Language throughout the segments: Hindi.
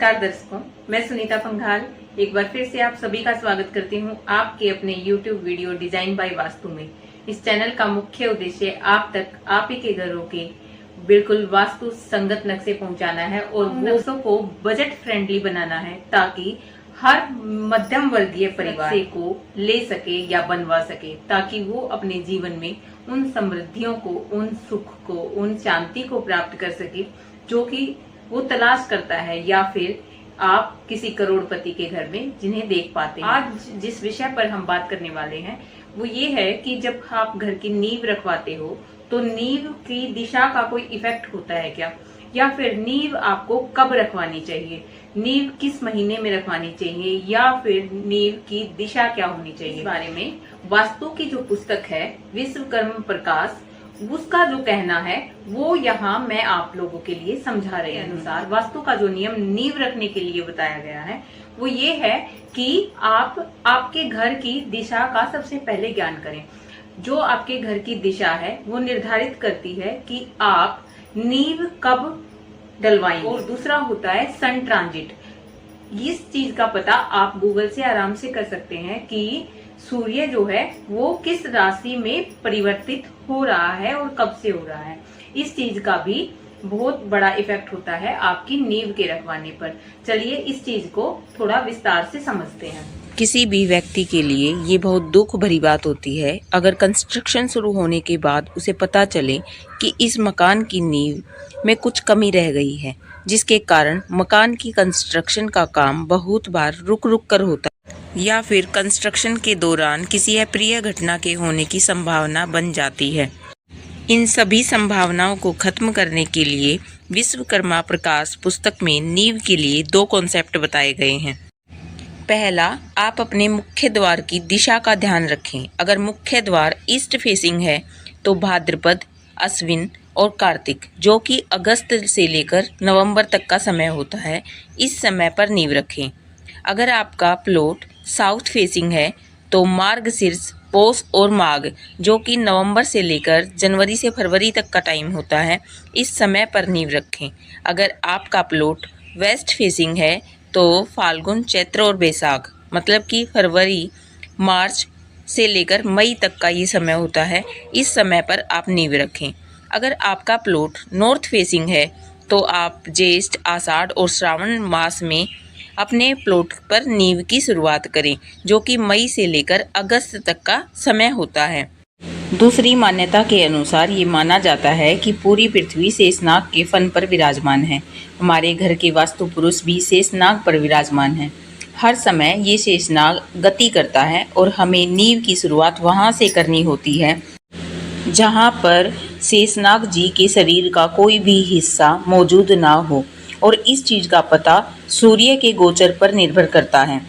नमस्कार दर्शकों, मैं सुनीता पंघाल एक बार फिर से आप सभी का स्वागत करती हूं आपके अपने YouTube video design by vastu में। इस चैनल का मुख्य उद्देश्य आप तक आप ही के घरों के बिल्कुल वास्तु संगत नक्शे पहुंचाना है और नक्शों को बजट फ्रेंडली बनाना है ताकि हर मध्यम वर्गीय परिवार को ले सके या बनवा सके, ताकि वो अपने जीवन में उन समृद्धियों को, उन सुख को, उन शांति को प्राप्त कर सके जो कि वो तलाश करता है, या फिर आप किसी करोड़पति के घर में जिन्हें देख पाते हैं। आज जिस विषय पर हम बात करने वाले हैं वो ये है कि जब आप घर की नींव रखवाते हो तो नींव की दिशा का कोई इफेक्ट होता है क्या, या फिर नींव आपको कब रखवानी चाहिए, नींव किस महीने में रखवानी चाहिए, या फिर नींव की दिशा क्या होनी चाहिए। इस बारे में वास्तु की जो पुस्तक है विश्वकर्म प्रकाश, उसका जो कहना है वो यहाँ मैं आप लोगों के लिए समझा रही हूँ। अनुसार वास्तु का जो नियम नींव रखने के लिए बताया गया है वो ये है कि आप आपके घर की दिशा का सबसे पहले ज्ञान करें। जो आपके घर की दिशा है वो निर्धारित करती है कि आप नींव कब डलवाएंगे। और दूसरा होता है सन ट्रांजिट। इस चीज का पता आप गूगल से आराम से कर सकते हैं कि सूर्य जो है वो किस राशि में परिवर्तित हो रहा है और कब से हो रहा है। इस चीज का भी बहुत बड़ा इफेक्ट होता है आपकी नींव के रखवाने पर। चलिए इस चीज को थोड़ा विस्तार से समझते हैं। किसी भी व्यक्ति के लिए ये बहुत दुख भरी बात होती है अगर कंस्ट्रक्शन शुरू होने के बाद उसे पता चले कि इस मकान की नींव में कुछ कमी रह गई है, जिसके कारण मकान की कंस्ट्रक्शन का काम बहुत बार रुक रुक कर होता है, या फिर कंस्ट्रक्शन के दौरान किसी अप्रिय घटना के होने की संभावना बन जाती है। इन सभी संभावनाओं को खत्म करने के लिए विश्वकर्मा प्रकाश पुस्तक में नींव के लिए 2 कॉन्सेप्ट बताए गए हैं। पहला, आप अपने मुख्य द्वार की दिशा का ध्यान रखें। अगर मुख्य द्वार ईस्ट फेसिंग है तो भाद्रपद, अश्विन और कार्तिक, जो कि अगस्त से लेकर नवंबर तक का समय होता है, इस समय पर नींव रखें। अगर आपका प्लॉट साउथ फेसिंग है तो मार्गशीर्ष, पौष और माघ, जो कि नवंबर से लेकर जनवरी से फरवरी तक का टाइम होता है, इस समय पर नींव रखें। अगर आपका प्लॉट वेस्ट फेसिंग है तो फाल्गुन, चैत्र और बैसाख, मतलब कि फरवरी, मार्च से लेकर मई तक का ये समय होता है, इस समय पर आप नींव रखें। अगर आपका प्लॉट नॉर्थ फेसिंग है तो आप ज्येष्ठ, आषाढ़ और श्रावण मास में अपने प्लॉट पर नींव की शुरुआत करें, जो कि मई से लेकर अगस्त तक का समय होता है। दूसरी मान्यता के अनुसार ये माना जाता है कि पूरी पृथ्वी शेषनाग के फन पर विराजमान है। हमारे घर के वास्तु पुरुष भी शेषनाग पर विराजमान है। हर समय ये शेषनाग गति करता है और हमें नींव की शुरुआत वहाँ से करनी होती है जहाँ पर शेषनाग जी के शरीर का कोई भी हिस्सा मौजूद ना हो, और इस चीज़ का पता सूर्य के गोचर पर निर्भर करता है।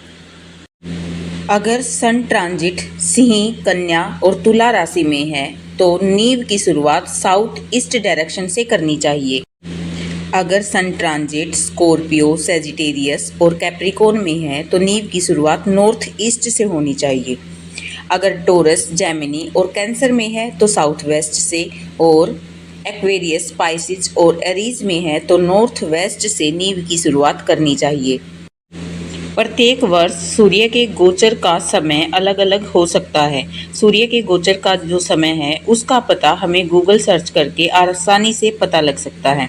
अगर सन ट्रांजिट सिंह, कन्या और तुला राशि में है तो नींव की शुरुआत साउथ ईस्ट डायरेक्शन से करनी चाहिए। अगर सन ट्रांजिट स्कॉर्पियो, सेजिटेरियस और कैप्रिकॉर्न में है तो नींव की शुरुआत नॉर्थ ईस्ट से होनी चाहिए। अगर टोरस, जेमिनी और कैंसर में है तो साउथ वेस्ट से, और एक्वेरियस, स्पाइसिस और एरीज में है तो नॉर्थ वेस्ट से नींव की शुरुआत करनी चाहिए। प्रत्येक वर्ष सूर्य के गोचर का समय अलग अलग हो सकता है। सूर्य के गोचर का जो समय है उसका पता हमें गूगल सर्च करके आसानी से पता लग सकता है।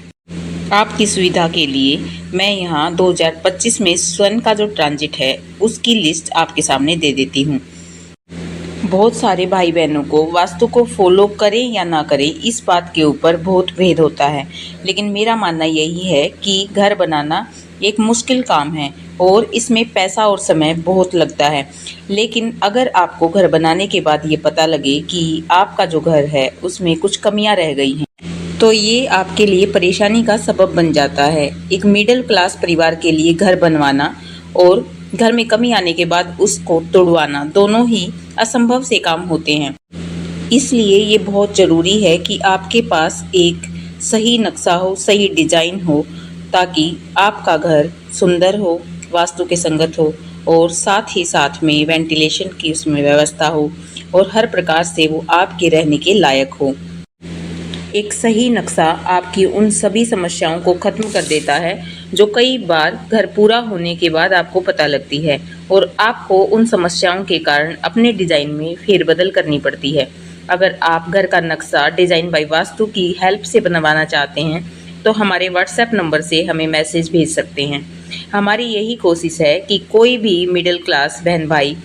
आपकी सुविधा के लिए मैं यहाँ 2025 में सन का जो ट्रांजिट है उसकी लिस्ट आपके सामने दे देती हूँ। बहुत सारे भाई बहनों को वास्तु को फॉलो करें या ना करें इस बात के ऊपर बहुत भेद होता है, लेकिन मेरा मानना यही है कि घर बनाना एक मुश्किल काम है और इसमें पैसा और समय बहुत लगता है। लेकिन अगर आपको घर बनाने के बाद ये पता लगे कि आपका जो घर है उसमें कुछ कमियां रह गई हैं तो ये आपके लिए परेशानी का सबब बन जाता है। एक मिडिल क्लास परिवार के लिए घर बनवाना और घर में कमी आने के बाद उसको तोड़वाना दोनों ही असंभव से काम होते हैं। इसलिए ये बहुत ज़रूरी है कि आपके पास एक सही नक्शा हो, सही डिजाइन हो, ताकि आपका घर सुंदर हो, वास्तु के संगत हो और साथ ही साथ में वेंटिलेशन की उसमें व्यवस्था हो और हर प्रकार से वो आपके रहने के लायक हो। एक सही नक्शा आपकी उन सभी समस्याओं को खत्म कर देता है जो कई बार घर पूरा होने के बाद आपको पता लगती है और आपको उन समस्याओं के कारण अपने डिजाइन में फेरबदल करनी पड़ती है। अगर आप घर का नक्शा डिजाइन बाय वास्तु की हेल्प से बनवाना चाहते हैं तो हमारे व्हाट्सएप नंबर से हमें मैसेज भेज सकते हैं। हमारी यही कोशिश है कि कोई भी मिडिल क्लास बहन भाई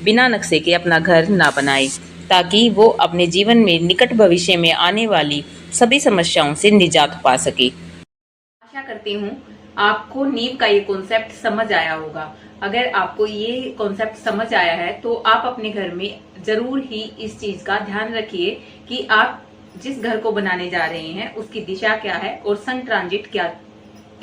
बिना नक्शे के अपना घर ना बनाए, ताकि वो अपने जीवन में निकट भविष्य में आने वाली सभी समस्याओं से निजात पा सके। आशा करती हूँ आपको नींव का ये कॉन्सेप्ट समझ आया होगा। अगर आपको ये कॉन्सेप्ट समझ आया है तो आप अपने घर में जरूर ही इस चीज का ध्यान रखिए कि आप जिस घर को बनाने जा रहे हैं उसकी दिशा क्या है और सन ट्रांजिट क्या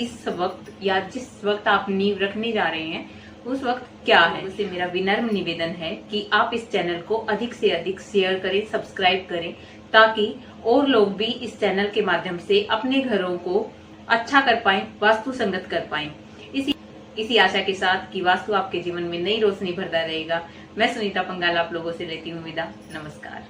इस वक्त या जिस वक्त आप नींव रखने जा रहे हैं उस वक्त क्या है। उससे मेरा विनम्र निवेदन है कि आप इस चैनल को अधिक से अधिक शेयर करें, सब्सक्राइब करें, ताकि और लोग भी इस चैनल के माध्यम से अपने घरों को अच्छा कर पाएं, वास्तु संगत कर पाएं। इसी आशा के साथ कि वास्तु आपके जीवन में नई रोशनी भरता रहेगा, मैं सुनीता पंगाल आप लोगों से लेती हूँ विदा। नमस्कार।